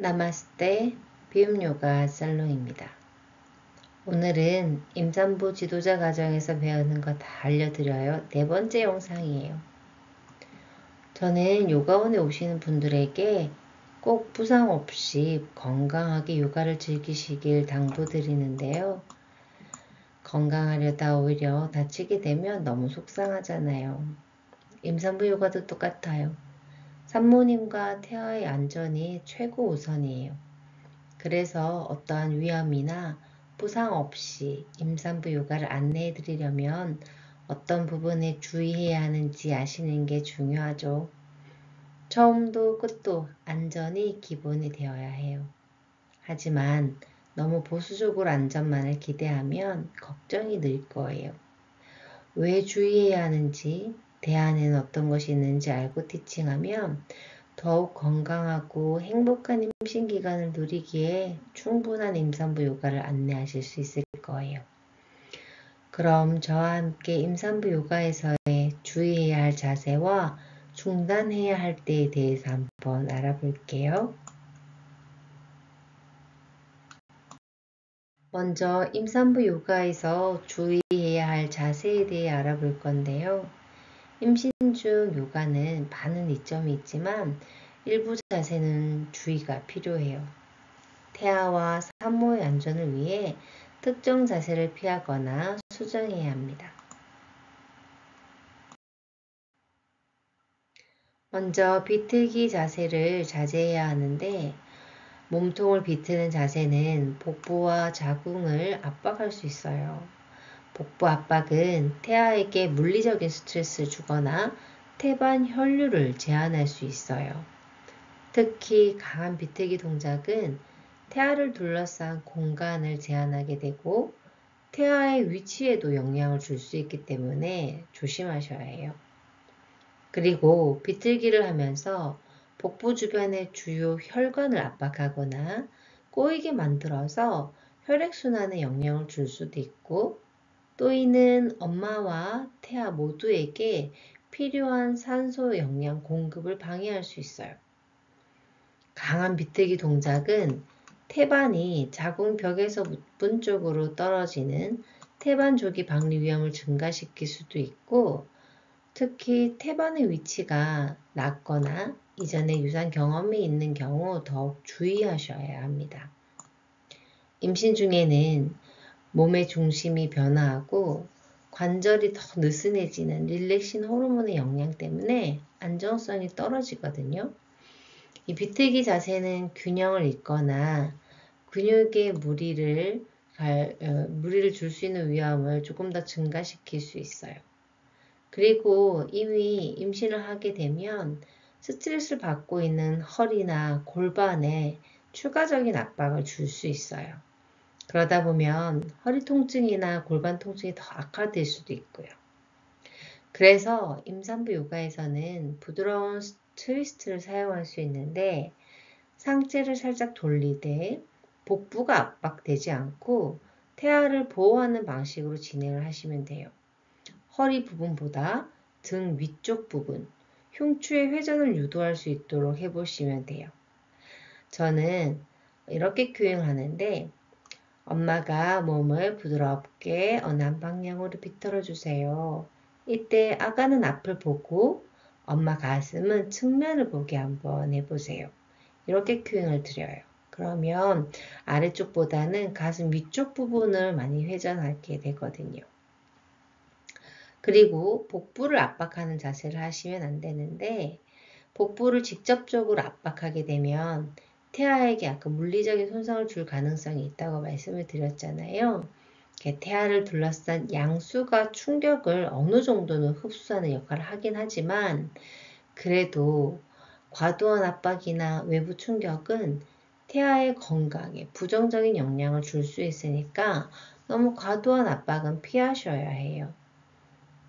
나마스테 비움요가 살롱입니다. 오늘은 임산부 지도자 과정에서 배우는 거 다 알려드려요. 네 번째 영상이에요. 저는 요가원에 오시는 분들에게 꼭 부상 없이 건강하게 요가를 즐기시길 당부드리는데요. 건강하려다 오히려 다치게 되면 너무 속상하잖아요. 임산부 요가도 똑같아요. 산모님과 태아의 안전이 최고 우선이에요. 그래서 어떠한 위험이나 부상 없이 임산부 요가를 안내해 드리려면 어떤 부분에 주의해야 하는지 아시는 게 중요하죠. 처음도 끝도 안전이 기본이 되어야 해요. 하지만 너무 보수적으로 안전만을 기대하면 걱정이 늘 거예요. 왜 주의해야 하는지, 대안에는 어떤 것이 있는지 알고 티칭하면 더욱 건강하고 행복한 임신 기간을 누리기에 충분한 임산부 요가를 안내하실 수 있을 거예요. 그럼 저와 함께 임산부 요가에서의 주의해야 할 자세와 중단해야 할 때에 대해서 한번 알아볼게요. 먼저 임산부 요가에서 주의해야 할 자세에 대해 알아볼 건데요. 임신 중 요가는 많은 이점이 있지만 일부 자세는 주의가 필요해요. 태아와 산모의 안전을 위해 특정 자세를 피하거나 수정해야 합니다. 먼저 비틀기 자세를 자제해야 하는데 몸통을 비트는 자세는 복부와 자궁을 압박할 수 있어요. 복부 압박은 태아에게 물리적인 스트레스를 주거나 태반 혈류를 제한할 수 있어요. 특히 강한 비틀기 동작은 태아를 둘러싼 공간을 제한하게 되고 태아의 위치에도 영향을 줄 수 있기 때문에 조심하셔야 해요. 그리고 비틀기를 하면서 복부 주변의 주요 혈관을 압박하거나 꼬이게 만들어서 혈액순환에 영향을 줄 수도 있고 또 이는 엄마와 태아 모두에게 필요한 산소 영양 공급을 방해할 수 있어요. 강한 비틀기 동작은 태반이 자궁벽에서 문 쪽으로 떨어지는 태반 조기 박리 위험을 증가시킬 수도 있고 특히 태반의 위치가 낮거나 이전에 유산 경험이 있는 경우 더욱 주의하셔야 합니다. 임신 중에는 몸의 중심이 변화하고 관절이 더 느슨해지는 릴렉신 호르몬의 영향 때문에 안정성이 떨어지거든요. 이 비틀기 자세는 균형을 잃거나 근육에 무리를 줄 수 있는 위험을 조금 더 증가시킬 수 있어요. 그리고 이미 임신을 하게 되면 스트레스를 받고 있는 허리나 골반에 추가적인 압박을 줄 수 있어요. 그러다 보면 허리 통증이나 골반 통증이 더 악화될 수도 있고요. 그래서 임산부 요가에서는 부드러운 트위스트를 사용할 수 있는데 상체를 살짝 돌리되 복부가 압박되지 않고 태아를 보호하는 방식으로 진행을 하시면 돼요. 허리 부분보다 등 위쪽 부분, 흉추의 회전을 유도할 수 있도록 해보시면 돼요. 저는 이렇게 교행하는데 엄마가 몸을 부드럽게 어느 방향으로 비틀어 주세요. 이때 아가는 앞을 보고 엄마 가슴은 측면을 보게 한번 해보세요. 이렇게 큐잉을 드려요. 그러면 아래쪽보다는 가슴 위쪽 부분을 많이 회전하게 되거든요. 그리고 복부를 압박하는 자세를 하시면 안 되는데 복부를 직접적으로 압박하게 되면 태아에게 약간 물리적인 손상을 줄 가능성이 있다고 말씀을 드렸잖아요. 태아를 둘러싼 양수가 충격을 어느 정도는 흡수하는 역할을 하긴 하지만 그래도 과도한 압박이나 외부 충격은 태아의 건강에 부정적인 영향을 줄 수 있으니까 너무 과도한 압박은 피하셔야 해요.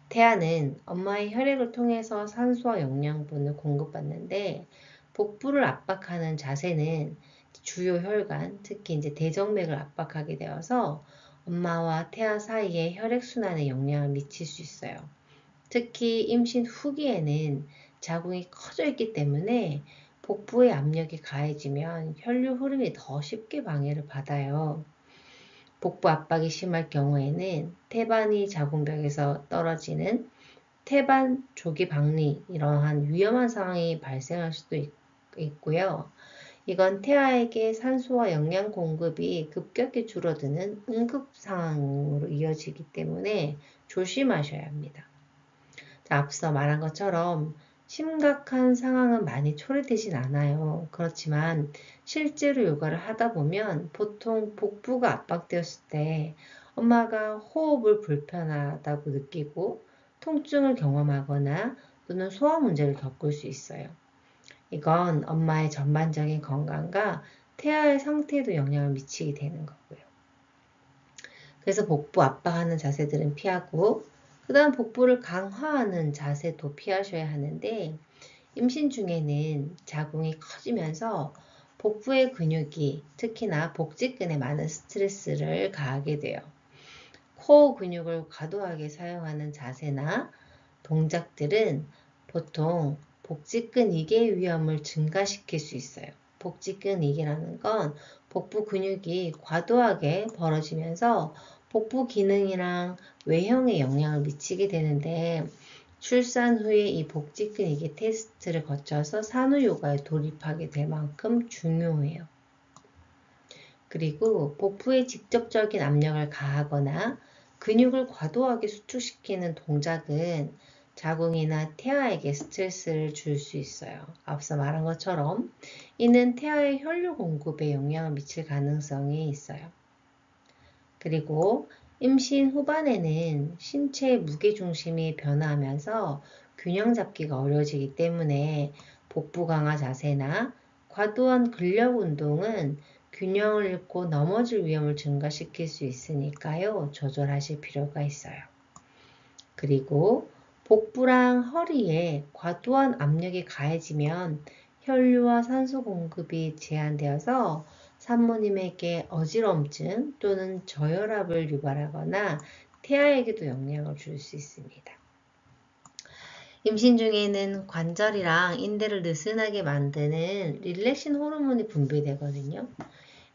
태아는 엄마의 혈액을 통해서 산소와 영양분을 공급받는데 복부를 압박하는 자세는 주요 혈관, 특히 이제 대정맥을 압박하게 되어서 엄마와 태아 사이에 혈액순환에 영향을 미칠 수 있어요. 특히 임신 후기에는 자궁이 커져 있기 때문에 복부의 압력이 가해지면 혈류 흐름이 더 쉽게 방해를 받아요. 복부 압박이 심할 경우에는 태반이 자궁벽에서 떨어지는 태반 조기 박리 이러한 위험한 상황이 발생할 수도 있고요. 이건 태아에게 산소와 영양 공급이 급격히 줄어드는 응급 상황으로 이어지기 때문에 조심하셔야 합니다. 자, 앞서 말한 것처럼 심각한 상황은 많이 초래되진 않아요. 그렇지만 실제로 요가를 하다 보면 보통 복부가 압박되었을 때 엄마가 호흡을 불편하다고 느끼고 통증을 경험하거나 또는 소화 문제를 겪을 수 있어요. 이건 엄마의 전반적인 건강과 태아의 상태에도 영향을 미치게 되는 거고요. 그래서 복부 압박하는 자세들은 피하고 그 다음 복부를 강화하는 자세도 피하셔야 하는데 임신 중에는 자궁이 커지면서 복부의 근육이 특히나 복직근에 많은 스트레스를 가하게 돼요. 코어 근육을 과도하게 사용하는 자세나 동작들은 보통 복직근 이개 위험을 증가시킬 수 있어요. 복직근 이개라는 건 복부 근육이 과도하게 벌어지면서 복부 기능이랑 외형에 영향을 미치게 되는데 출산 후에 이 복직근 이개 테스트를 거쳐서 산후 요가에 돌입하게 될 만큼 중요해요. 그리고 복부에 직접적인 압력을 가하거나 근육을 과도하게 수축시키는 동작은 자궁이나 태아에게 스트레스를 줄 수 있어요. 앞서 말한 것처럼 이는 태아의 혈류 공급에 영향을 미칠 가능성이 있어요. 그리고 임신 후반에는 신체의 무게중심이 변화하면서 균형 잡기가 어려워지기 때문에 복부 강화 자세나 과도한 근력 운동은 균형을 잃고 넘어질 위험을 증가시킬 수 있으니까요. 조절하실 필요가 있어요. 그리고 복부랑 허리에 과도한 압력이 가해지면 혈류와 산소 공급이 제한되어서 산모님에게 어지럼증 또는 저혈압을 유발하거나 태아에게도 영향을 줄 수 있습니다. 임신 중에는 관절이랑 인대를 느슨하게 만드는 릴렉신 호르몬이 분비되거든요.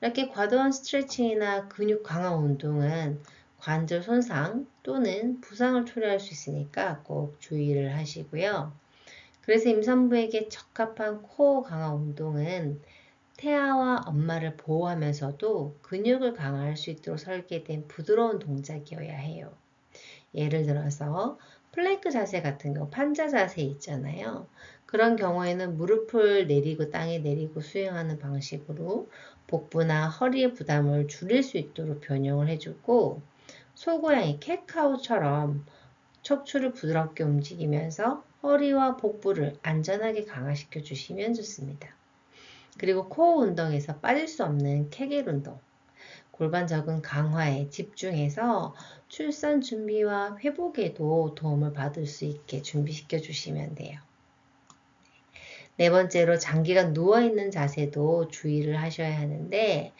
이렇게 과도한 스트레칭이나 근육 강화 운동은 관절 손상 또는 부상을 초래할 수 있으니까 꼭 주의를 하시고요. 그래서 임산부에게 적합한 코어 강화 운동은 태아와 엄마를 보호하면서도 근육을 강화할 수 있도록 설계된 부드러운 동작이어야 해요. 예를 들어서 플랭크 자세 같은 경우 판자 자세 있잖아요. 그런 경우에는 무릎을 내리고 땅에 내리고 수행하는 방식으로 복부나 허리의 부담을 줄일 수 있도록 변형을 해주고 소고양이 캣카우처럼 척추를 부드럽게 움직이면서 허리와 복부를 안전하게 강화시켜 주시면 좋습니다. 그리고 코어 운동에서 빠질 수 없는 케겔 운동. 골반 적응 강화에 집중해서 출산 준비와 회복에도 도움을 받을 수 있게 준비시켜 주시면 돼요. 네 번째로 장기간 누워있는 자세도 주의를 하셔야 하는데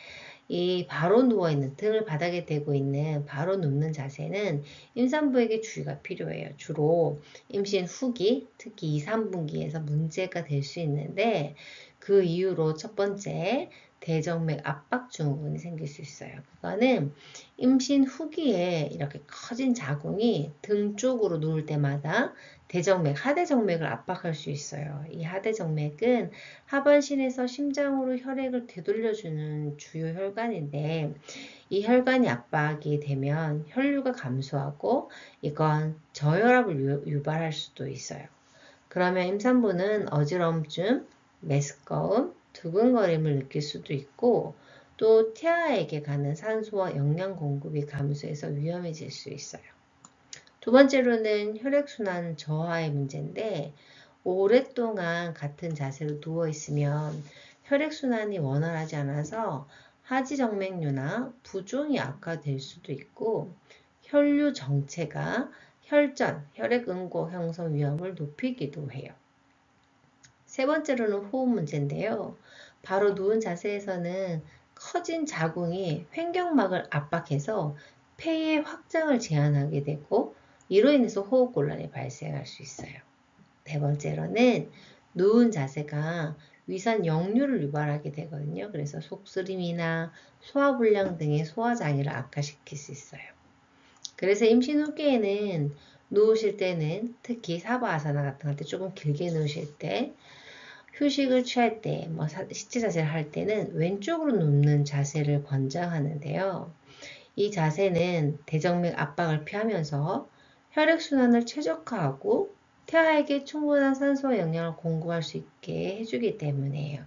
이 바로 누워있는 등을 바닥에 대고 있는 바로 눕는 자세는 임산부에게 주의가 필요해요. 주로 임신 후기, 특히 2, 3분기에서 문제가 될 수 있는데 그 이유로 첫 번째 대정맥 압박 증후군이 생길 수 있어요. 그거는 임신 후기에 이렇게 커진 자궁이 등 쪽으로 누울 때마다 대정맥, 하대정맥을 압박할 수 있어요. 이 하대정맥은 하반신에서 심장으로 혈액을 되돌려주는 주요 혈관인데 이 혈관이 압박이 되면 혈류가 감소하고 이건 저혈압을 유발할 수도 있어요. 그러면 임산부는 어지럼증, 메스꺼움, 두근거림을 느낄 수도 있고 또 태아에게 가는 산소와 영양 공급이 감소해서 위험해질 수 있어요. 두 번째로는 혈액순환 저하의 문제인데 오랫동안 같은 자세로 누워있으면 혈액순환이 원활하지 않아서 하지정맥류나 부종이 악화될 수도 있고 혈류 정체가 혈전, 혈액응고 형성 위험을 높이기도 해요. 세 번째로는 호흡 문제인데요. 바로 누운 자세에서는 커진 자궁이 횡격막을 압박해서 폐의 확장을 제한하게 되고 이로 인해서 호흡곤란이 발생할 수 있어요. 네 번째로는 누운 자세가 위산 역류를 유발하게 되거든요. 그래서 속쓰림이나 소화불량 등의 소화장애를 악화시킬 수 있어요. 그래서 임신 후기에는 누우실 때는 특히 사바아사나 같은 거 할 때 조금 길게 누우실 때 휴식을 취할 때, 시체 자세를 할 때는 왼쪽으로 눕는 자세를 권장하는데요. 이 자세는 대정맥 압박을 피하면서 혈액순환을 최적화하고 태아에게 충분한 산소와 영양을 공급할 수 있게 해주기 때문이에요.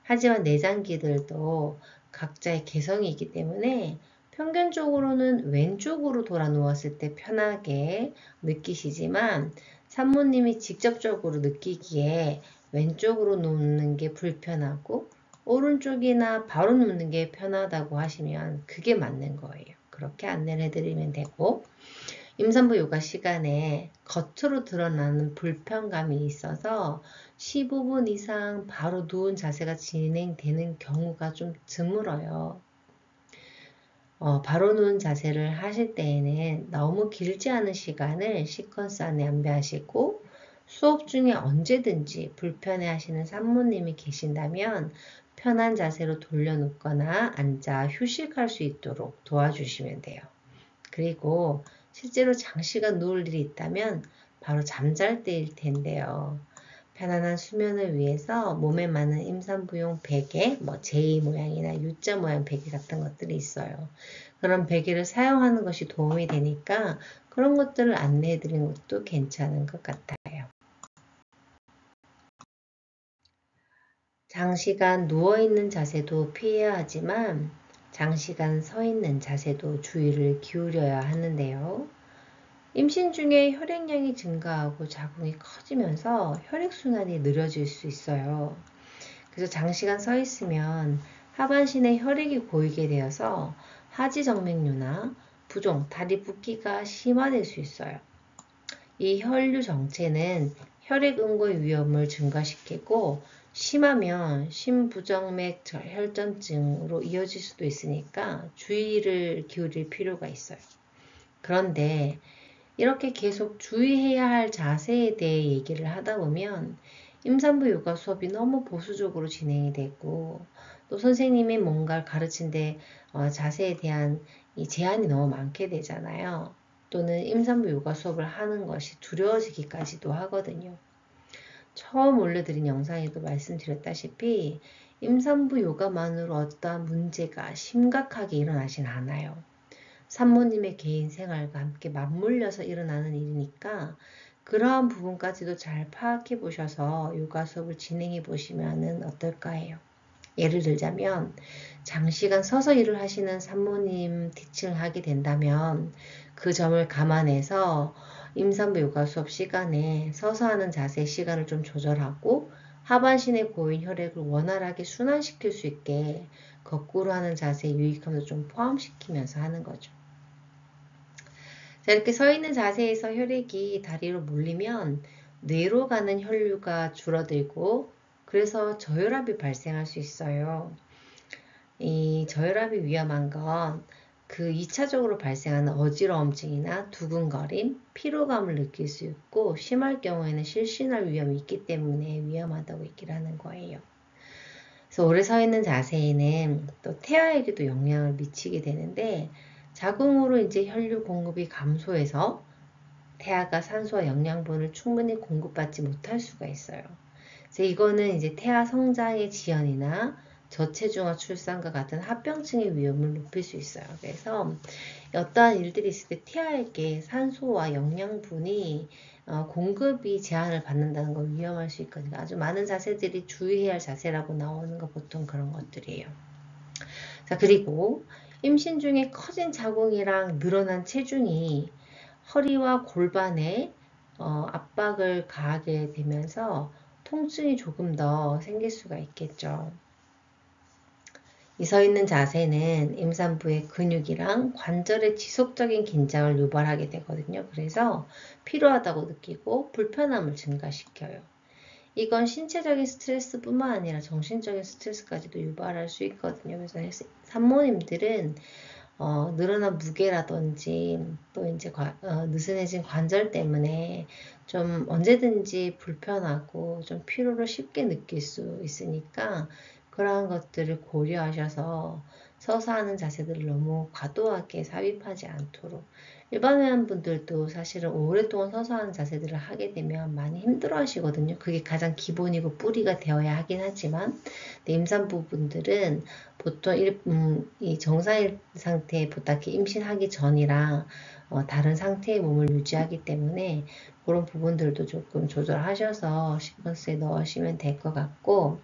하지만 내장기들도 각자의 개성이 있기 때문에 평균적으로는 왼쪽으로 돌아 누웠을 때 편하게 느끼시지만 산모님이 직접적으로 느끼기에 왼쪽으로 눕는 게 불편하고 오른쪽이나 바로 눕는 게 편하다고 하시면 그게 맞는 거예요. 그렇게 안내를 해드리면 되고, 임산부 요가 시간에 겉으로 드러나는 불편감이 있어서 15분 이상 바로 누운 자세가 진행되는 경우가 좀 드물어요. 바로 누운 자세를 하실 때에는 너무 길지 않은 시간을 시퀀스 안에 안배하시고, 수업 중에 언제든지 불편해 하시는 산모님이 계신다면 편한 자세로 돌려놓거나 앉아 휴식할 수 있도록 도와주시면 돼요. 그리고 실제로 장시간 누울 일이 있다면 바로 잠잘 때일 텐데요. 편안한 수면을 위해서 몸에 맞는 임산부용 베개, J 모양이나 U자 모양 베개 같은 것들이 있어요. 그런 베개를 사용하는 것이 도움이 되니까 그런 것들을 안내해 드리는 것도 괜찮은 것 같아요. 장시간 누워있는 자세도 피해야 하지만 장시간 서 있는 자세도 주의를 기울여야 하는데요. 임신 중에 혈액량이 증가하고 자궁이 커지면서 혈액순환이 느려질 수 있어요. 그래서 장시간 서 있으면 하반신에 혈액이 고이게 되어서 하지정맥류나 부종, 다리 붓기가 심화될 수 있어요. 이 혈류 정체는 혈액 응고의 위험을 증가시키고 심하면 심부정맥 혈전증으로 이어질 수도 있으니까 주의를 기울일 필요가 있어요. 그런데 이렇게 계속 주의해야 할 자세에 대해 얘기를 하다 보면 임산부 요가 수업이 너무 보수적으로 진행이 되고 또 선생님이 뭔가를 가르친데 자세에 대한 이 제한이 너무 많게 되잖아요. 또는 임산부 요가 수업을 하는 것이 두려워지기까지도 하거든요. 처음 올려드린 영상에도 말씀드렸다시피 임산부 요가만으로 어떠한 문제가 심각하게 일어나진 않아요. 산모님의 개인 생활과 함께 맞물려서 일어나는 일이니까 그러한 부분까지도 잘 파악해 보셔서 요가 수업을 진행해 보시면 어떨까 해요. 예를 들자면 장시간 서서 일을 하시는 산모님 티칭을 하게 된다면 그 점을 감안해서 임산부 요가 수업 시간에 서서 하는 자세 시간을 좀 조절하고 하반신에 고인 혈액을 원활하게 순환시킬 수 있게 거꾸로 하는 자세의 유익함도 좀 포함시키면서 하는 거죠. 자, 이렇게 서 있는 자세에서 혈액이 다리로 몰리면 뇌로 가는 혈류가 줄어들고 그래서 저혈압이 발생할 수 있어요. 이 저혈압이 위험한 건 그 2차적으로 발생하는 어지러움증이나 두근거림, 피로감을 느낄 수 있고 심할 경우에는 실신할 위험이 있기 때문에 위험하다고 얘기를 하는 거예요. 그래서 오래 서 있는 자세에는 또 태아에게도 영향을 미치게 되는데 자궁으로 이제 혈류 공급이 감소해서 태아가 산소와 영양분을 충분히 공급받지 못할 수가 있어요. 그래서 이거는 이제 태아 성장의 지연이나 저체중아 출산과 같은 합병증의 위험을 높일 수 있어요. 그래서 어떠한 일들이 있을 때 태아에게 산소와 영양분이 공급이 제한을 받는다는 건 위험할 수 있거든요. 아주 많은 자세들이 주의해야 할 자세라고 나오는 거 보통 그런 것들이에요. 자, 그리고 임신 중에 커진 자궁이랑 늘어난 체중이 허리와 골반에 압박을 가하게 되면서 통증이 조금 더 생길 수가 있겠죠. 이 서 있는 자세는 임산부의 근육이랑 관절의 지속적인 긴장을 유발하게 되거든요. 그래서 피로하다고 느끼고 불편함을 증가시켜요. 이건 신체적인 스트레스뿐만 아니라 정신적인 스트레스까지도 유발할 수 있거든요. 그래서 산모님들은 늘어난 무게라든지 또 이제 느슨해진 관절 때문에 좀 언제든지 불편하고 좀 피로를 쉽게 느낄 수 있으니까 그러한 것들을 고려하셔서 서서 하는 자세들을 너무 과도하게 삽입하지 않도록 일반 분들도 사실은 오랫동안 서서 하는 자세들을 하게 되면 많이 힘들어 하시거든요. 그게 가장 기본이고 뿌리가 되어야 하긴 하지만 임산부 분들은 보통 이 정상 상태에 부탁해 임신하기 전이랑 다른 상태의 몸을 유지하기 때문에 그런 부분들도 조금 조절하셔서 시퀀스에 넣으시면 될 것 같고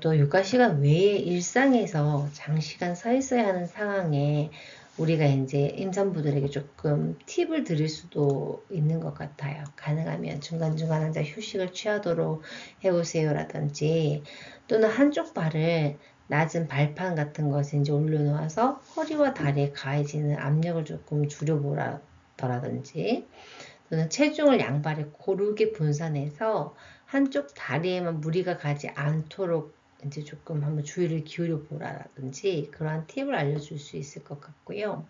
또 육아 시간 외에 일상에서 장시간 서 있어야 하는 상황에 우리가 이제 임산부들에게 조금 팁을 드릴 수도 있는 것 같아요. 가능하면 중간중간 앉아 휴식을 취하도록 해보세요라든지 또는 한쪽 발을 낮은 발판 같은 것에 이제 올려놓아서 허리와 다리에 가해지는 압력을 조금 줄여보라든지 또는 체중을 양발에 고르게 분산해서 한쪽 다리에만 무리가 가지 않도록 이제 조금 한번 주의를 기울여 보라든지 그러한 팁을 알려줄 수 있을 것 같고요.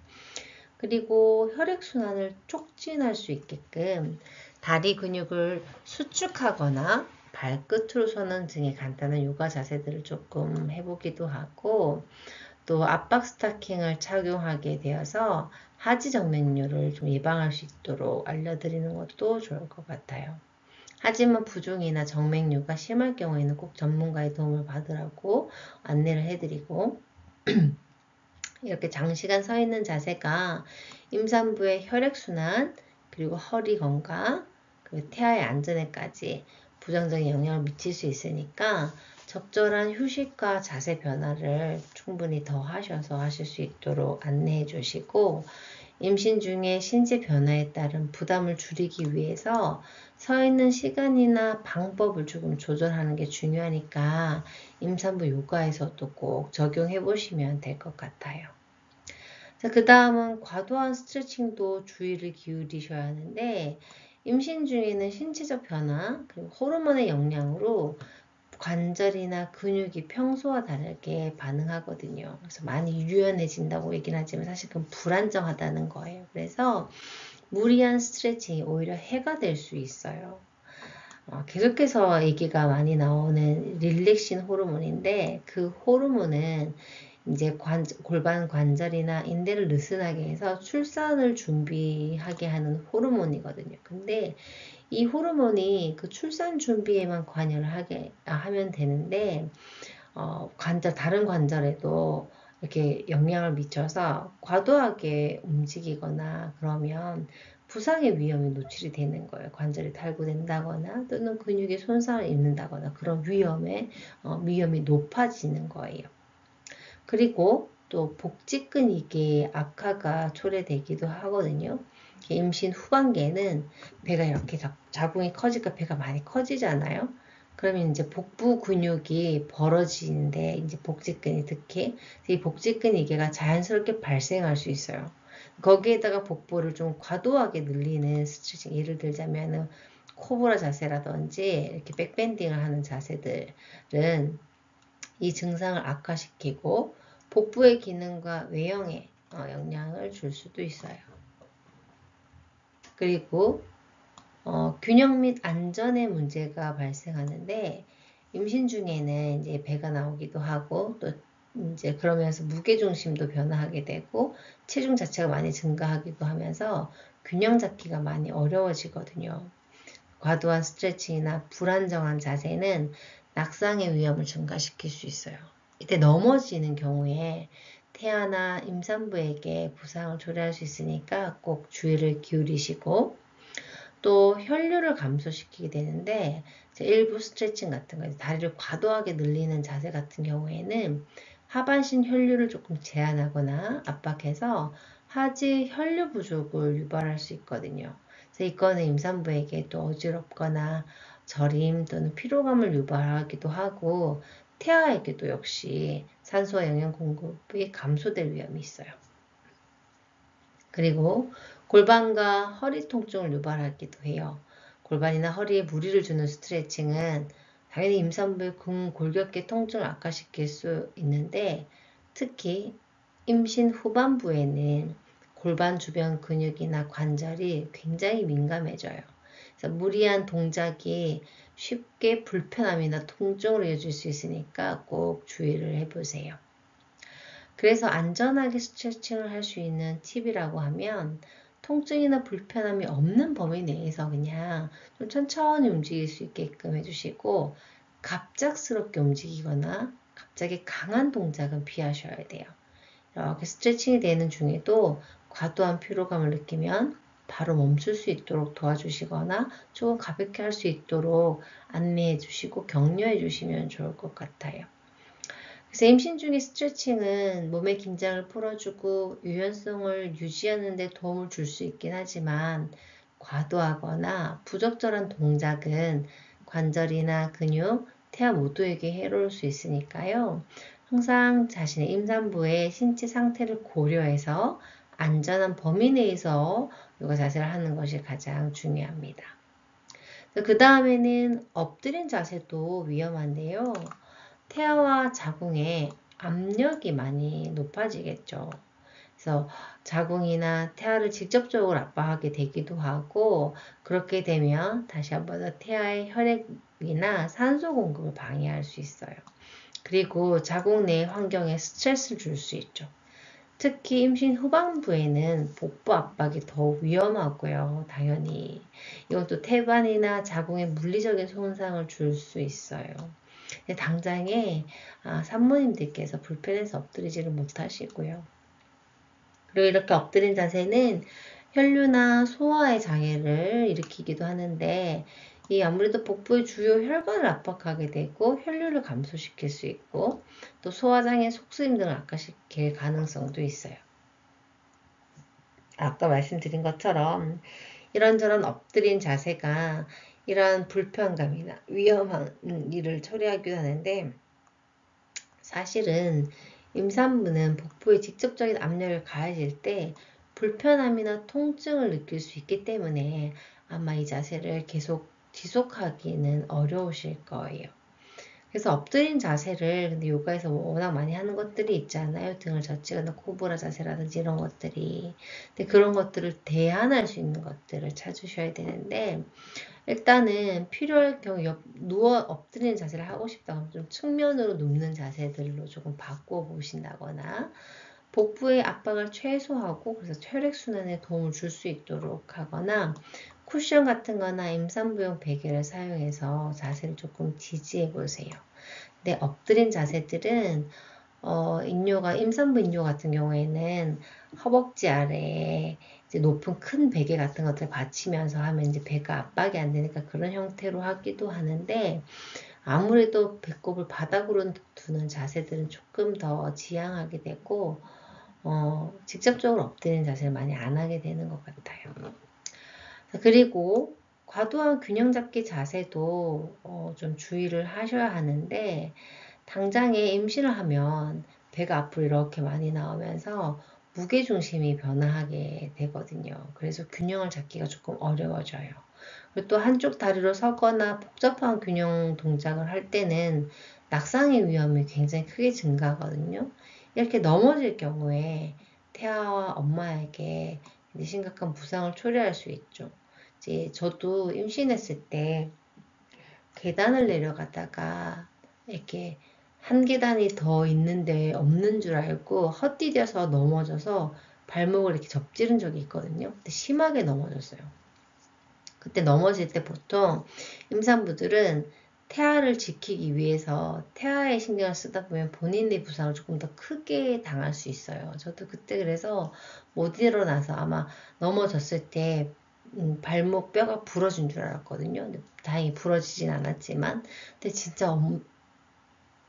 그리고 혈액순환을 촉진할 수 있게끔 다리 근육을 수축하거나 발끝으로 서는 등의 간단한 요가 자세들을 조금 해보기도 하고 또 압박 스타킹을 착용하게 되어서 하지 정맥류를 좀 예방할 수 있도록 알려드리는 것도 좋을 것 같아요. 하지만 부종이나 정맥류가 심할 경우에는 꼭 전문가의 도움을 받으라고 안내를 해드리고 이렇게 장시간 서 있는 자세가 임산부의 혈액순환 그리고 허리 건강 그리고 태아의 안전에까지 부정적인 영향을 미칠 수 있으니까 적절한 휴식과 자세 변화를 충분히 더 하셔서 하실 수 있도록 안내해 주시고 임신 중에 신체 변화에 따른 부담을 줄이기 위해서 서 있는 시간이나 방법을 조금 조절하는 게 중요하니까 임산부 요가에서도 꼭 적용해 보시면 될 것 같아요. 그 다음은 과도한 스트레칭도 주의를 기울이셔야 하는데 임신 중에는 신체적 변화 그리고 호르몬의 영향으로 관절이나 근육이 평소와 다르게 반응하거든요. 그래서 많이 유연해진다고 얘기는 하지만 사실 그건 불안정하다는 거예요. 그래서 무리한 스트레칭이 오히려 해가 될 수 있어요. 계속해서 얘기가 많이 나오는 릴렉신 호르몬인데 그 호르몬은 이제 골반 관절이나 인대를 느슨하게 해서 출산을 준비하게 하는 호르몬이거든요. 근데 이 호르몬이 그 출산 준비에만 관여를 하면 되는데 다른 관절에도 이렇게 영향을 미쳐서 과도하게 움직이거나 그러면 부상의 위험이 노출이 되는 거예요. 관절이 탈구된다거나 또는 근육에 손상을 입는다거나 그런 위험이 높아지는 거예요. 그리고 또 복직근육의 악화가 초래되기도 하거든요. 임신 후반기에는 배가 이렇게 자궁이 커지니까 배가 많이 커지잖아요. 그러면 이제 복부 근육이 벌어지는데 이제 복직근이 특히 이 복직근이개가 자연스럽게 발생할 수 있어요. 거기에다가 복부를 좀 과도하게 늘리는 스트레칭 예를 들자면은 코브라 자세라든지 이렇게 백밴딩을 하는 자세들은 이 증상을 악화시키고 복부의 기능과 외형에 영향을 줄 수도 있어요. 그리고 균형 및 안전의 문제가 발생하는데 임신 중에는 이제 배가 나오기도 하고 또 이제 그러면서 무게 중심도 변화하게 되고 체중 자체가 많이 증가하기도 하면서 균형 잡기가 많이 어려워지거든요. 과도한 스트레칭이나 불안정한 자세는 낙상의 위험을 증가시킬 수 있어요. 이때 넘어지는 경우에 태아나 임산부에게 부상을 초래할 수 있으니까 꼭 주의를 기울이시고 또 혈류를 감소시키게 되는데 일부 스트레칭 같은 거 다리를 과도하게 늘리는 자세 같은 경우에는 하반신 혈류를 조금 제한하거나 압박해서 하지 혈류 부족을 유발할 수 있거든요. 그래서 이거는 임산부에게 또 어지럽거나 저림 또는 피로감을 유발하기도 하고 태아에게도 역시 산소와 영양 공급이 감소될 위험이 있어요. 그리고 골반과 허리 통증을 유발하기도 해요. 골반이나 허리에 무리를 주는 스트레칭은 당연히 임산부의 골격계 통증을 악화시킬 수 있는데 특히 임신 후반부에는 골반 주변 근육이나 관절이 굉장히 민감해져요. 그래서 무리한 동작이 쉽게 불편함이나 통증으로 이어질 수 있으니까 꼭 주의를 해보세요. 그래서 안전하게 스트레칭을 할 수 있는 팁이라고 하면 통증이나 불편함이 없는 범위 내에서 그냥 좀 천천히 움직일 수 있게끔 해주시고 갑작스럽게 움직이거나 갑자기 강한 동작은 피하셔야 돼요. 이렇게 스트레칭이 되는 중에도 과도한 피로감을 느끼면 바로 멈출 수 있도록 도와주시거나 조금 가볍게 할 수 있도록 안내해 주시고 격려해 주시면 좋을 것 같아요. 그래서 임신 중에 스트레칭은 몸의 긴장을 풀어주고 유연성을 유지하는 데 도움을 줄 수 있긴 하지만 과도하거나 부적절한 동작은 관절이나 근육, 태아 모두에게 해로울 수 있으니까요. 항상 자신의 임산부의 신체 상태를 고려해서 안전한 범위 내에서 요가 자세를 하는 것이 가장 중요합니다. 그 다음에는 엎드린 자세도 위험한데요. 태아와 자궁에 압력이 많이 높아지겠죠. 그래서 자궁이나 태아를 직접적으로 압박하게 되기도 하고 그렇게 되면 다시 한번 더 태아의 혈액이나 산소 공급을 방해할 수 있어요. 그리고 자궁 내 환경에 스트레스를 줄 수 있죠. 특히 임신 후반부에는 복부 압박이 더욱 위험하고요. 당연히 이것도 태반이나 자궁에 물리적인 손상을 줄 수 있어요. 당장에 산모님들께서 불편해서 엎드리지를 못하시고요. 그리고 이렇게 엎드린 자세는 혈류나 소화의 장애를 일으키기도 하는데 이 아무래도 복부의 주요 혈관을 압박하게 되고 혈류를 감소시킬 수 있고 또 소화장애, 속쓰림 등을 악화시킬 가능성도 있어요. 아까 말씀드린 것처럼 이런저런 엎드린 자세가 이러한 불편감이나 위험한 일을 처리하기도 하는데 사실은 임산부는 복부에 직접적인 압력을 가해질 때 불편함이나 통증을 느낄 수 있기 때문에 아마 이 자세를 계속 지속하기는 어려우실 거예요. 그래서 엎드린 자세를 근데 요가에서 워낙 많이 하는 것들이 있잖아요. 등을 젖히거나 코브라 자세라든지 이런 것들이. 근데 그런 것들을 대안할 수 있는 것들을 찾으셔야 되는데 일단은 필요할 경우 누워 엎드리는 자세를 하고 싶다 하면 좀 측면으로 눕는 자세들로 조금 바꿔 보신다거나 복부의 압박을 최소화하고 그래서 혈액순환에 도움을 줄 수 있도록 하거나 쿠션 같은 거나 임산부용 베개를 사용해서 자세를 조금 지지해 보세요. 근데 엎드린 자세들은 임산부 인뇨 같은 경우에는 허벅지 아래에 이제 높은 큰 베개 같은 것들 받치면서 하면 이제 배가 압박이 안 되니까 그런 형태로 하기도 하는데 아무래도 배꼽을 바닥으로 두는 자세들은 조금 더 지양하게 되고 직접적으로 엎드리는 자세를 많이 안 하게 되는 것 같아요. 그리고 과도한 균형 잡기 자세도 좀 주의를 하셔야 하는데 당장에 임신을 하면 배가 앞으로 이렇게 많이 나오면서 무게중심이 변화하게 되거든요. 그래서 균형을 잡기가 조금 어려워져요. 그리고 또 한쪽 다리로 서거나 복잡한 균형 동작을 할 때는 낙상의 위험이 굉장히 크게 증가하거든요. 이렇게 넘어질 경우에 태아와 엄마에게 심각한 부상을 초래할 수 있죠. 이제 저도 임신했을 때 계단을 내려가다가 이렇게 한 계단이 더 있는데 없는 줄 알고 헛디뎌서 넘어져서 발목을 이렇게 접지른 적이 있거든요. 근데 심하게 넘어졌어요. 그때 넘어질 때 보통 임산부들은 태아를 지키기 위해서 태아에 신경을 쓰다 보면 본인의 부상을 조금 더 크게 당할 수 있어요. 저도 그때 그래서 못 일어나서 아마 넘어졌을 때 발목 뼈가 부러진 줄 알았거든요. 근데 다행히 부러지진 않았지만 근데 진짜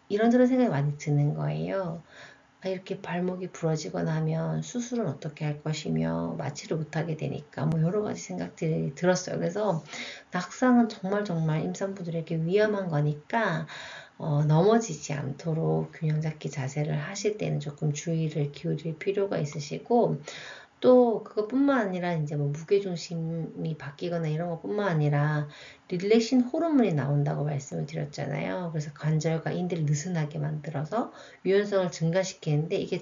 이런저런 생각이 많이 드는 거예요. 이렇게 발목이 부러지거나 하면 수술은 어떻게 할 것이며 마취를 못하게 되니까 뭐 여러 가지 생각들이 들었어요. 그래서 낙상은 정말 임산부들에게 위험한 거니까 넘어지지 않도록 균형 잡기 자세를 하실 때는 조금 주의를 기울일 필요가 있으시고 또 그것뿐만 아니라 이제 뭐 무게중심이 바뀌거나 이런 것뿐만 아니라 릴렉신 호르몬이 나온다고 말씀을 드렸잖아요. 그래서 관절과 인대를 느슨하게 만들어서 유연성을 증가시키는데 이게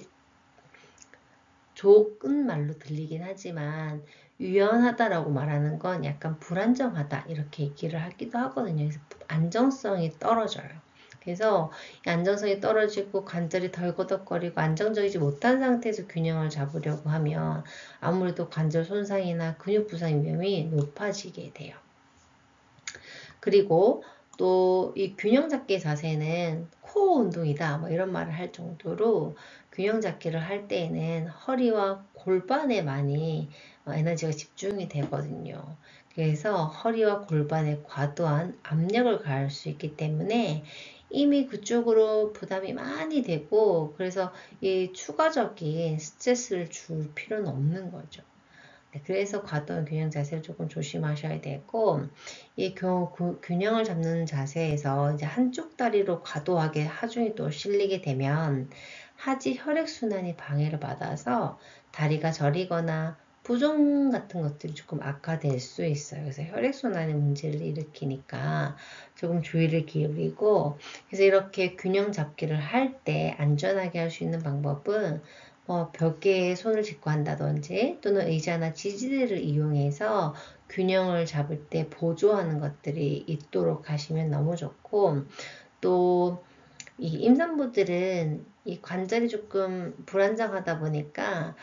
좋은 말로 들리긴 하지만 유연하다라고 말하는 건 약간 불안정하다 이렇게 얘기를 하기도 하거든요. 그래서 안정성이 떨어져요. 그래서 이 안정성이 떨어지고 관절이 덜거덕거리고 안정적이지 못한 상태에서 균형을 잡으려고 하면 아무래도 관절 손상이나 근육 부상 위험이 높아지게 돼요. 그리고 또 이 균형 잡기 자세는 코어 운동이다 뭐 이런 말을 할 정도로 균형 잡기를 할 때에는 허리와 골반에 많이 에너지가 집중이 되거든요. 그래서 허리와 골반에 과도한 압력을 가할 수 있기 때문에 이미 그쪽으로 부담이 많이 되고 그래서 이 추가적인 스트레스를 줄 필요는 없는 거죠. 네, 그래서 과도한 균형 자세를 조금 조심하셔야 되고, 이 균형을 잡는 자세에서 이제 한쪽 다리로 과도하게 하중이 또 실리게 되면 하지 혈액순환이 방해를 받아서 다리가 저리거나 부종 같은 것들이 조금 악화될 수 있어요. 그래서 혈액순환의 문제를 일으키니까 조금 주의를 기울이고, 그래서 이렇게 균형 잡기를 할 때 안전하게 할 수 있는 방법은 벽에 손을 짚고 한다든지 또는 의자나 지지대를 이용해서 균형을 잡을 때 보조하는 것들이 있도록 하시면 너무 좋고 또 이 임산부들은 이 관절이 조금 불안정하다 보니까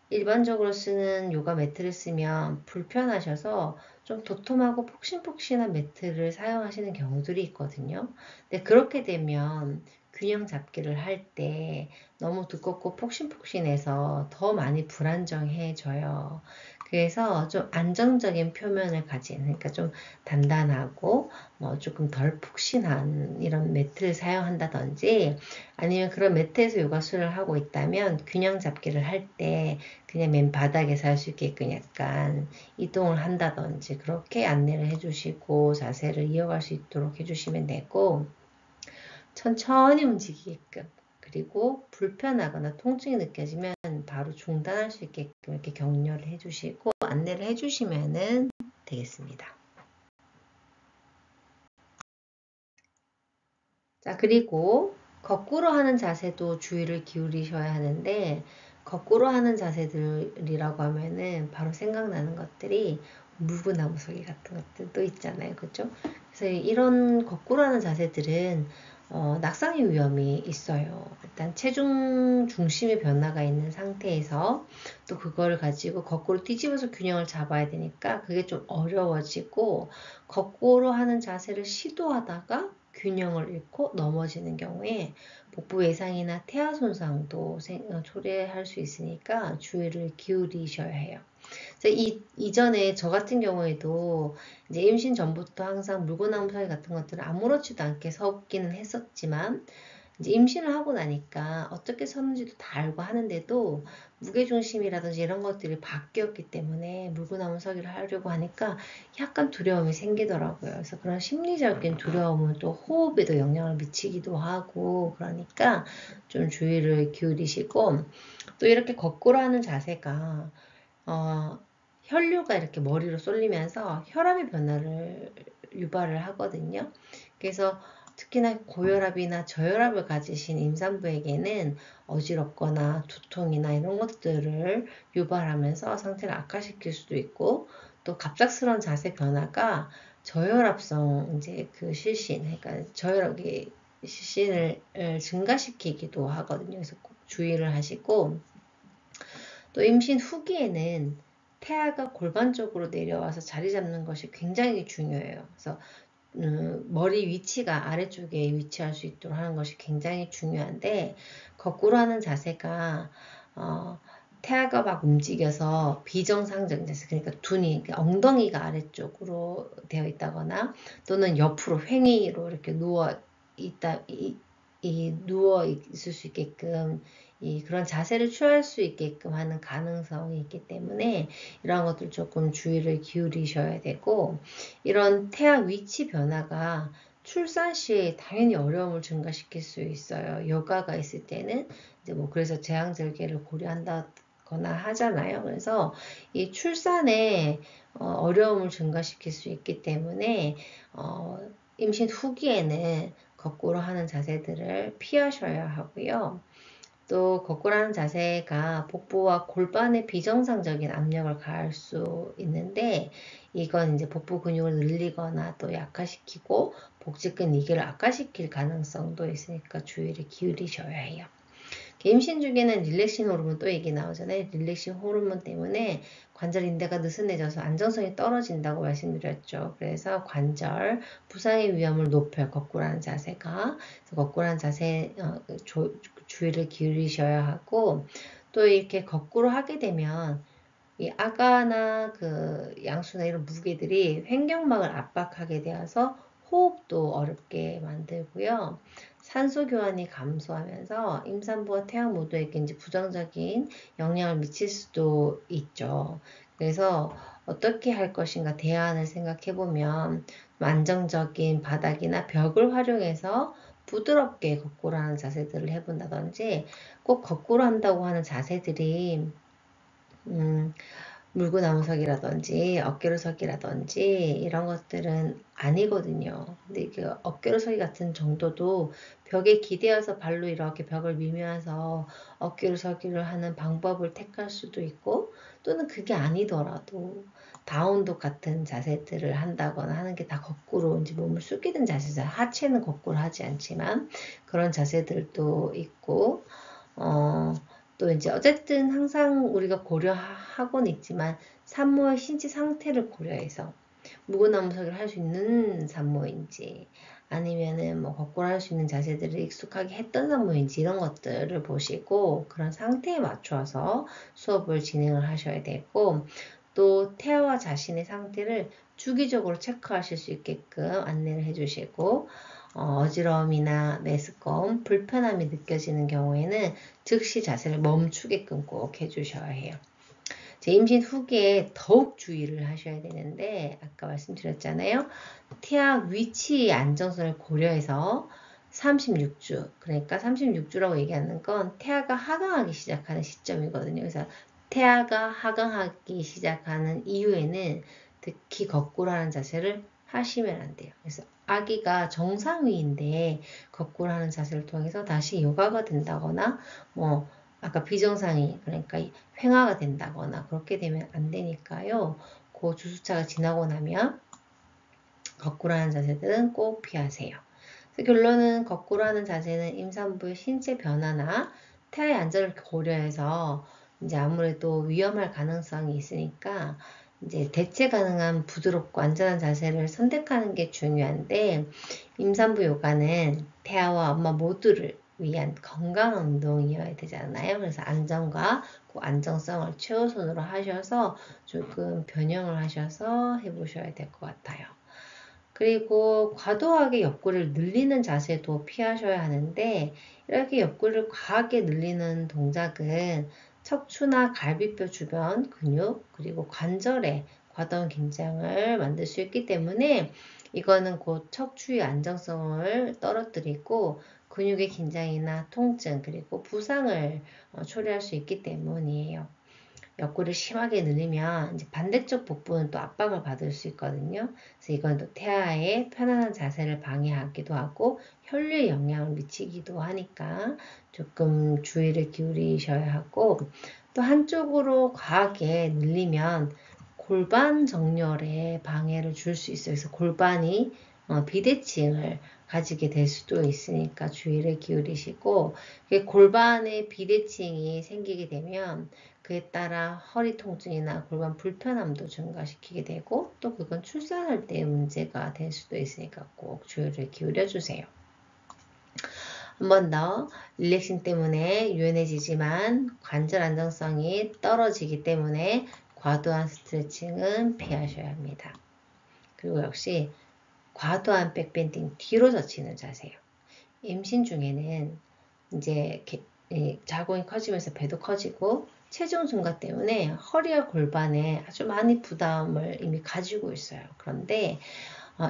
일반적으로 쓰는 요가 매트를 쓰면 불편하셔서 좀 도톰하고 폭신폭신한 매트를 사용하시는 경우들이 있거든요. 근데 그렇게 되면 균형 잡기를 할 때 너무 두껍고 폭신폭신해서 더 많이 불안정해져요. 그래서 좀 안정적인 표면을 가진, 그러니까 좀 단단하고 뭐 조금 덜 푹신한 이런 매트를 사용한다든지 아니면 그런 매트에서 요가수를 하고 있다면 균형 잡기를 할 때 그냥 맨 바닥에서 할 수 있게끔 약간 이동을 한다든지 그렇게 안내를 해주시고 자세를 이어갈 수 있도록 해주시면 되고 천천히 움직이게끔 그리고 불편하거나 통증이 느껴지면 바로 중단할 수 있게끔 이렇게 격려를 해주시고 안내를 해주시면 되겠습니다. 자, 그리고 거꾸로 하는 자세도 주의를 기울이셔야 하는데 거꾸로 하는 자세들이라고 하면은 바로 생각나는 것들이 물구나무서기 같은 것들도 있잖아요. 그죠? 그래서 이런 거꾸로 하는 자세들은 낙상의 위험이 있어요. 일단 체중 중심의 변화가 있는 상태에서 또 그거를 가지고 거꾸로 뒤집어서 균형을 잡아야 되니까 그게 좀 어려워지고 거꾸로 하는 자세를 시도하다가 균형을 잃고 넘어지는 경우에 복부 외상이나 태아 손상도 초래할 수 있으니까 주의를 기울이셔야 해요. 그래서 이전에 저 같은 경우에도 이제 임신 전부터 항상 물구나무 서기 같은 것들을 아무렇지도 않게 섰기는 했었지만 이제 임신을 하고 나니까 어떻게 섰는지도 다 알고 하는데도 무게중심이라든지 이런 것들이 바뀌었기 때문에 물구나무 서기를 하려고 하니까 약간 두려움이 생기더라고요. 그래서 그런 심리적인 두려움은 또 호흡에도 영향을 미치기도 하고 그러니까 좀 주의를 기울이시고 또 이렇게 거꾸로 하는 자세가 혈류가 이렇게 머리로 쏠리면서 혈압의 변화를 유발을 하거든요. 그래서 특히나 고혈압이나 저혈압을 가지신 임산부에게는 어지럽거나 두통이나 이런 것들을 유발하면서 상태를 악화시킬 수도 있고 또 갑작스러운 자세 변화가 저혈압성 이제 그 실신, 그러니까 저혈압이 실신을 증가시키기도 하거든요. 그래서 꼭 주의를 하시고 또 임신 후기에는 태아가 골반 쪽으로 내려와서 자리 잡는 것이 굉장히 중요해요. 그래서 머리 위치가 아래쪽에 위치할 수 있도록 하는 것이 굉장히 중요한데 거꾸로 하는 자세가 태아가 막 움직여서 비정상적인 자세, 그러니까 둔이, 그러니까 엉덩이가 아래쪽으로 되어 있다거나 또는 옆으로 횡의로 이렇게 누워 있다, 누워 있을 수 있게끔 그런 자세를 취할 수 있게끔 하는 가능성이 있기 때문에 이런 것들 조금 주의를 기울이셔야 되고 이런 태아 위치 변화가 출산 시에 당연히 어려움을 증가시킬 수 있어요. 여가가 있을 때는 이제 뭐 그래서 제왕절개를 고려한다거나 하잖아요. 그래서 이 출산에 어려움을 증가시킬 수 있기 때문에 임신 후기에는 거꾸로 하는 자세들을 피하셔야 하고요. 또 거꾸로 하는 자세가 복부와 골반에 비정상적인 압력을 가할 수 있는데 이건 이제 복부 근육을 늘리거나 또 약화시키고 복직근 이개를 악화시킬 가능성도 있으니까 주의를 기울이셔야 해요. 임신 중에는 릴렉신 호르몬 또 얘기 나오잖아요. 릴렉신 호르몬 때문에 관절 인대가 느슨해져서 안정성이 떨어진다고 말씀드렸죠. 그래서 관절 부상의 위험을 높여요. 거꾸로 하는 자세가. 그래서 거꾸로 하는 자세 주의를 기울이셔야 하고 또 이렇게 거꾸로 하게 되면 이 아가나 그 양수나 이런 무게들이 횡격막을 압박하게 되어서 호흡도 어렵게 만들고요. 산소 교환이 감소하면서 임산부와 태아 모두에게 이제 부정적인 영향을 미칠 수도 있죠. 그래서 어떻게 할 것인가 대안을 생각해 보면 안정적인 바닥이나 벽을 활용해서 부드럽게 거꾸로 하는 자세들을 해본다든지 꼭 거꾸로 한다고 하는 자세들이 물구나무서기라든지 어깨로서기라든지 이런 것들은 아니거든요. 근데 그 어깨로서기 같은 정도도 벽에 기대어서 발로 이렇게 벽을 밀면서 어깨로서기를 하는 방법을 택할 수도 있고 또는 그게 아니더라도 다운독 같은 자세들을 한다거나 하는 게 다 거꾸로 이제 몸을 숙이는 자세죠. 하체는 거꾸로 하지 않지만 그런 자세들도 있고 또 이제 어쨌든 항상 우리가 고려하고는 있지만 산모의 신체 상태를 고려해서 무구나무서기를 할 수 있는 산모인지 아니면은 뭐 거꾸로 할 수 있는 자세들을 익숙하게 했던 산모인지 이런 것들을 보시고 그런 상태에 맞춰서 수업을 진행을 하셔야 되고 또 태아와 자신의 상태를 주기적으로 체크하실 수 있게끔 안내를 해주시고 어지러움이나 메스꺼움, 불편함이 느껴지는 경우에는 즉시 자세를 멈추게끔 꼭 해주셔야 해요. 임신 후기에 더욱 주의를 하셔야 되는데 아까 말씀드렸잖아요. 태아 위치의 안정성을 고려해서 36주, 그러니까 36주라고 얘기하는 건 태아가 하강하기 시작하는 시점이거든요. 그래서 태아가 하강하기 시작하는 이후에는 특히 거꾸로 하는 자세를 하시면 안 돼요. 그래서 아기가 정상 위인데 거꾸로 하는 자세를 통해서 다시 요가가 된다거나 뭐 아까 비정상이 그러니까 횡화가 된다거나 그렇게 되면 안 되니까요. 그 주수차가 지나고 나면 거꾸로 하는 자세들은 꼭 피하세요. 그래서 결론은 거꾸로 하는 자세는 임산부의 신체 변화나 태아의 안전을 고려해서 이제 아무래도 위험할 가능성이 있으니까 이제 대체 가능한 부드럽고 안전한 자세를 선택하는 게 중요한데 임산부 요가는 태아와 엄마 모두를 위한 건강한 운동이어야 되잖아요. 그래서 안전과 그 안정성을 최우선으로 하셔서 조금 변형을 하셔서 해보셔야 될 것 같아요. 그리고 과도하게 옆구리를 늘리는 자세도 피하셔야 하는데 이렇게 옆구리를 과하게 늘리는 동작은 척추나 갈비뼈 주변 근육 그리고 관절에 과도한 긴장을 만들 수 있기 때문에 이거는 곧 척추의 안정성을 떨어뜨리고 근육의 긴장이나 통증 그리고 부상을 초래할 수 있기 때문이에요. 옆구리를 심하게 늘리면 이제 반대쪽 복부는 또 압박을 받을 수 있거든요. 그래서 이건 또 태아의 편안한 자세를 방해하기도 하고 혈류에 영향을 미치기도 하니까 조금 주의를 기울이셔야 하고 또 한쪽으로 과하게 늘리면 골반 정렬에 방해를 줄 수 있어요. 그래서 골반이 비대칭을 가지게 될 수도 있으니까 주의를 기울이시고 골반에 비대칭이 생기게 되면 그에 따라 허리 통증이나 골반 불편함도 증가시키게 되고 또 그건 출산할 때 문제가 될 수도 있으니까 꼭 주의를 기울여 주세요. 한 번 더 릴렉싱 때문에 유연해지지만 관절 안정성이 떨어지기 때문에 과도한 스트레칭은 피하셔야 합니다. 그리고 역시 과도한 백밴딩 뒤로 젖히는 자세요. 임신 중에는 이제 자궁이 커지면서 배도 커지고 체중 증가 때문에 허리와 골반에 아주 많이 부담을 이미 가지고 있어요. 그런데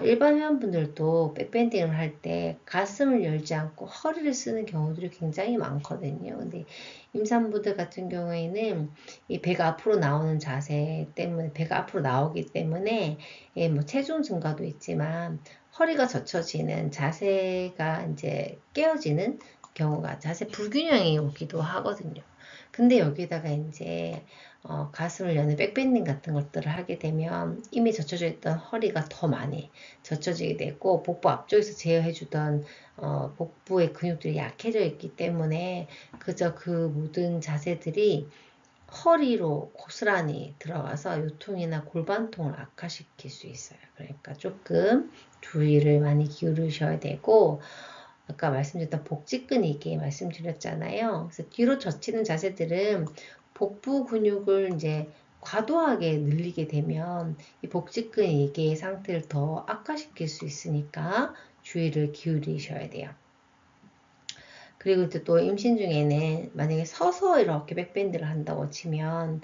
일반 회원분들도 백밴딩을 할 때 가슴을 열지 않고 허리를 쓰는 경우들이 굉장히 많거든요. 근데 임산부들 같은 경우에는 이 배가 앞으로 나오는 자세 때문에 배가 앞으로 나오기 때문에 뭐 체중 증가도 있지만 허리가 젖혀지는 자세가 이제 깨어지는 경우가 자세 불균형이 오기도 하거든요. 근데 여기다가 이제 가슴을 여는 백밴딩 같은 것들을 하게 되면 이미 젖혀져 있던 허리가 더 많이 젖혀지게 되고 복부 앞쪽에서 제어해주던 복부의 근육들이 약해져 있기 때문에 그저 그 모든 자세들이 허리로 고스란히 들어가서 요통이나 골반통을 악화시킬 수 있어요. 그러니까 조금 주의를 많이 기울이셔야 되고 아까 말씀드렸던 복직근 이게 말씀드렸잖아요. 그래서 뒤로 젖히는 자세들은 복부 근육을 이제 과도하게 늘리게 되면 이 복직근 이게 상태를 더 악화시킬 수 있으니까 주의를 기울이셔야 돼요. 그리고 또 임신 중에는 만약에 서서 이렇게 백밴드를 한다고 치면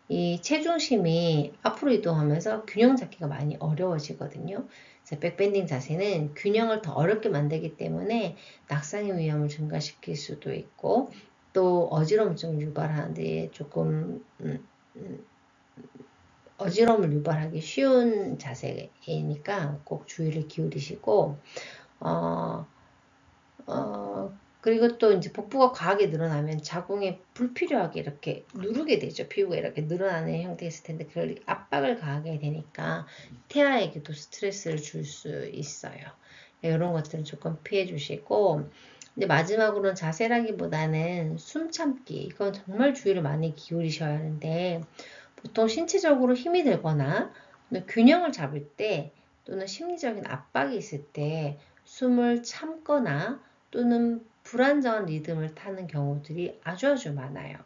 이 체중심이 앞으로 이동하면서 균형 잡기가 많이 어려워지거든요. 그래서 백밴딩 자세는 균형을 더 어렵게 만들기 때문에 낙상의 위험을 증가시킬 수도 있고 또 어지럼증을 유발하는데 조금 어지러움을 유발하기 쉬운 자세이니까 꼭 주의를 기울이시고 어, 그리고 또 이제 복부가 과하게 늘어나면 자궁에 불필요하게 이렇게 누르게 되죠. 피부가 이렇게 늘어나는 형태가 있을 텐데 그걸 압박을 가하게 되니까 태아에게도 스트레스를 줄 수 있어요. 이런 것들은 조금 피해 주시고 근데 마지막으로는 자세라기보다는 숨 참기 이건 정말 주의를 많이 기울이셔야 하는데 보통 신체적으로 힘이 들거나 균형을 잡을 때 또는 심리적인 압박이 있을 때 숨을 참거나 또는 불안정한 리듬을 타는 경우들이 아주 많아요.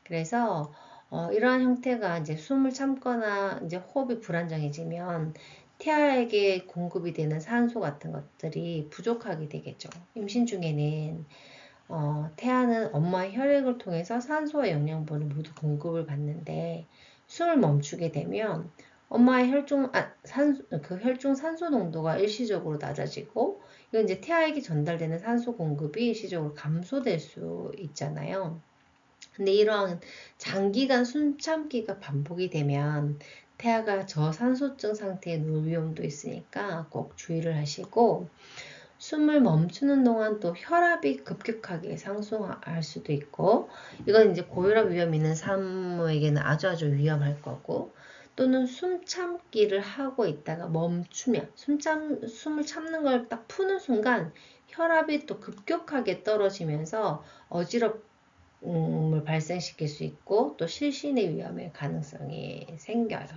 그래서 이러한 형태가 이제 숨을 참거나 이제 호흡이 불안정해지면 태아에게 공급이 되는 산소 같은 것들이 부족하게 되겠죠. 임신 중에는 태아는 엄마의 혈액을 통해서 산소와 영양분을 모두 공급을 받는데 숨을 멈추게 되면 엄마의 혈중 산소 농도가 일시적으로 낮아지고 이건 이제 태아에게 전달되는 산소 공급이 일시적으로 감소될 수 있잖아요. 근데 이러한 장기간 숨 참기가 반복이 되면 태아가 저산소증 상태에 놓을 위험도 있으니까 꼭 주의를 하시고 숨을 멈추는 동안 또 혈압이 급격하게 상승할 수도 있고 이건 이제 고혈압 위험 있는 산모에게는 아주 위험할 거고 또는 숨 참기를 하고 있다가 멈추면 숨을 참는 걸 딱 푸는 순간 혈압이 또 급격하게 떨어지면서 어지럼을 발생시킬 수 있고 또 실신의 위험의 가능성이 생겨요.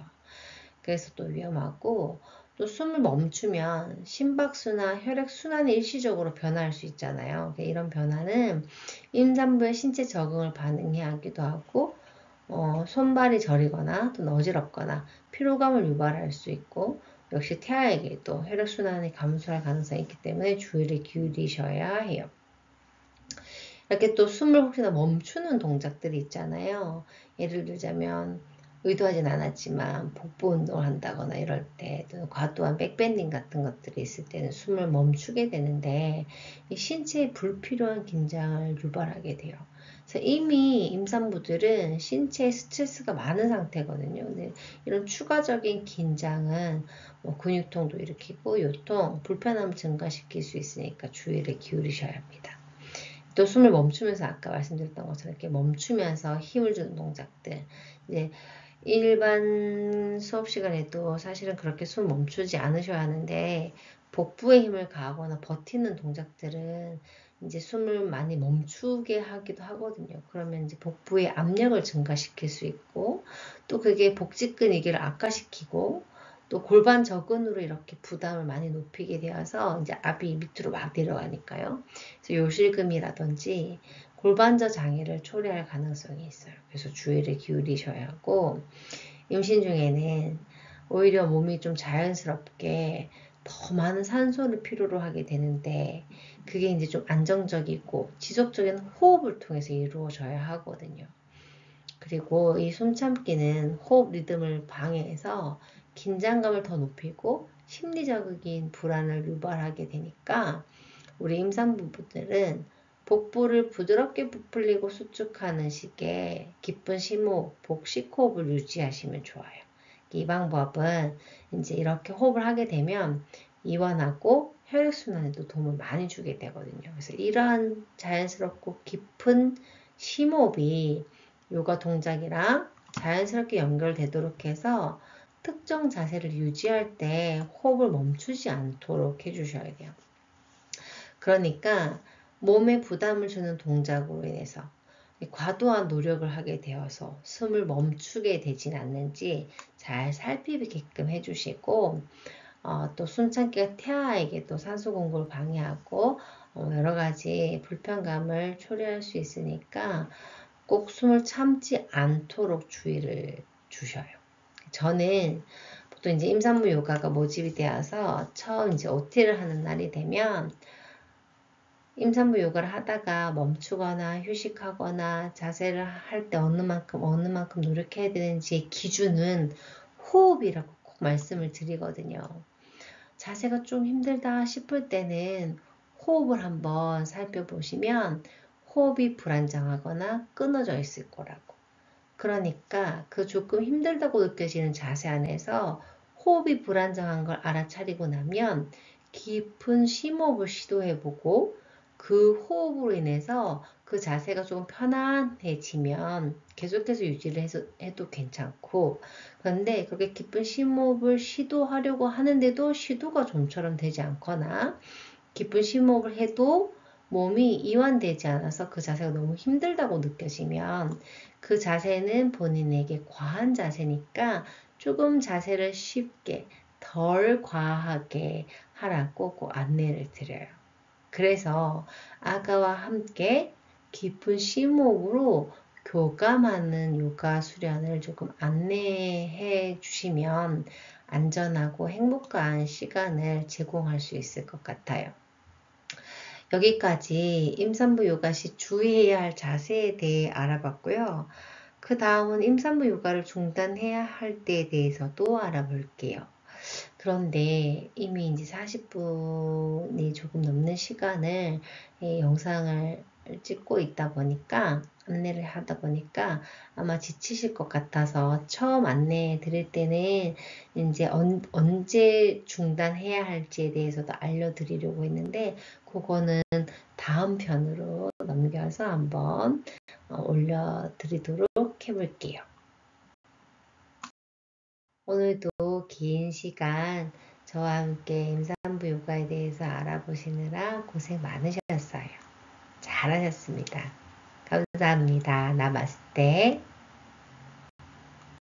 그래서 또 위험하고 또 숨을 멈추면 심박수나 혈액순환이 일시적으로 변화할 수 있잖아요. 이런 변화는 임산부의 신체 적응을 반응해야 하기도 하고 손발이 저리거나 또는 어지럽거나 피로감을 유발할 수 있고 역시 태아에게도 혈액순환이 감소할 가능성이 있기 때문에 주의를 기울이셔야 해요. 이렇게 또 숨을 혹시나 멈추는 동작들이 있잖아요. 예를 들자면 의도하진 않았지만 복부 운동을 한다거나 이럴 때 또는 과도한 백밴딩 같은 것들이 있을 때는 숨을 멈추게 되는데 이 신체에 불필요한 긴장을 유발하게 돼요. 그래서 이미 임산부들은 신체에 스트레스가 많은 상태거든요. 근데 이런 추가적인 긴장은 근육통도 일으키고 요통, 불편함을 증가시킬 수 있으니까 주의를 기울이셔야 합니다. 또 숨을 멈추면서 아까 말씀드렸던 것처럼 이렇게 멈추면서 힘을 주는 동작들 이제 일반 수업 시간에도 사실은 그렇게 숨 멈추지 않으셔야 하는데 복부에 힘을 가하거나 버티는 동작들은 이제 숨을 많이 멈추게 하기도 하거든요. 그러면 이제 복부의 압력을 증가시킬 수 있고 또 그게 복직근 이기를 악화시키고 또 골반 저근으로 이렇게 부담을 많이 높이게 되어서 이제 압이 밑으로 막 내려가니까요. 그래서 요실금이라든지 골반저 장애를 초래할 가능성이 있어요. 그래서 주의를 기울이셔야 하고 임신 중에는 오히려 몸이 좀 자연스럽게 더 많은 산소를 필요로 하게 되는데 그게 이제 좀 안정적이고 지속적인 호흡을 통해서 이루어져야 하거든요. 그리고 이 숨참기는 호흡 리듬을 방해해서 긴장감을 더 높이고 심리적인 불안을 유발하게 되니까 우리 임산부들은 복부를 부드럽게 부풀리고 수축하는 식의 깊은 심호흡, 복식호흡을 유지하시면 좋아요. 이 방법은 이제 이렇게 호흡을 하게 되면 이완하고 혈액순환에도 도움을 많이 주게 되거든요. 그래서 이러한 자연스럽고 깊은 심호흡이 요가 동작이랑 자연스럽게 연결되도록 해서 특정 자세를 유지할 때 호흡을 멈추지 않도록 해주셔야 돼요. 그러니까 몸에 부담을 주는 동작으로 인해서 과도한 노력을 하게 되어서 숨을 멈추게 되진 않는지 잘 살피게끔 해주시고 또 숨참기가 태아에게 또 산소 공급을 방해하고 여러 가지 불편감을 초래할 수 있으니까 꼭 숨을 참지 않도록 주의를 주셔요. 저는 보통 이제 임산부 요가가 모집이 되어서 처음 이제 OT를 하는 날이 되면 임산부 요가를 하다가 멈추거나 휴식하거나 자세를 할 때 어느 만큼 노력해야 되는지 기준은 호흡이라고 꼭 말씀을 드리거든요. 자세가 좀 힘들다 싶을 때는 호흡을 한번 살펴보시면 호흡이 불안정하거나 끊어져 있을 거라고. 그러니까 그 조금 힘들다고 느껴지는 자세 안에서 호흡이 불안정한 걸 알아차리고 나면 깊은 심호흡을 시도해보고 그 호흡으로 인해서 그 자세가 조금 편안해지면 계속해서 유지를 해도 괜찮고, 그런데 그렇게 깊은 심호흡을 시도하려고 하는데도 시도가 좀처럼 되지 않거나 깊은 심호흡을 해도 몸이 이완되지 않아서 그 자세가 너무 힘들다고 느껴지면 그 자세는 본인에게 과한 자세니까 조금 자세를 쉽게 덜 과하게 하라고 꼭 안내를 드려요. 그래서 아가와 함께 깊은 심호흡으로 교감하는 요가 수련을 조금 안내해 주시면 안전하고 행복한 시간을 제공할 수 있을 것 같아요. 여기까지 임산부 요가 시 주의해야 할 자세에 대해 알아봤고요. 그 다음은 임산부 요가를 중단해야 할 때에 대해서도 알아볼게요. 그런데 이미 이제 40분이 조금 넘는 시간을 이 영상을 찍고 있다 보니까 안내를 하다 보니까 아마 지치실 것 같아서 처음 안내해 드릴 때는 이제 언제 중단해야 할지에 대해서도 알려드리려고 했는데 그거는 다음 편으로 넘겨서 한번 올려드리도록 해볼게요. 오늘도 긴 시간 저와 함께 임산부 요가에 대해서 알아보시느라 고생 많으셨어요. 잘하셨습니다. 감사합니다. 나마스테.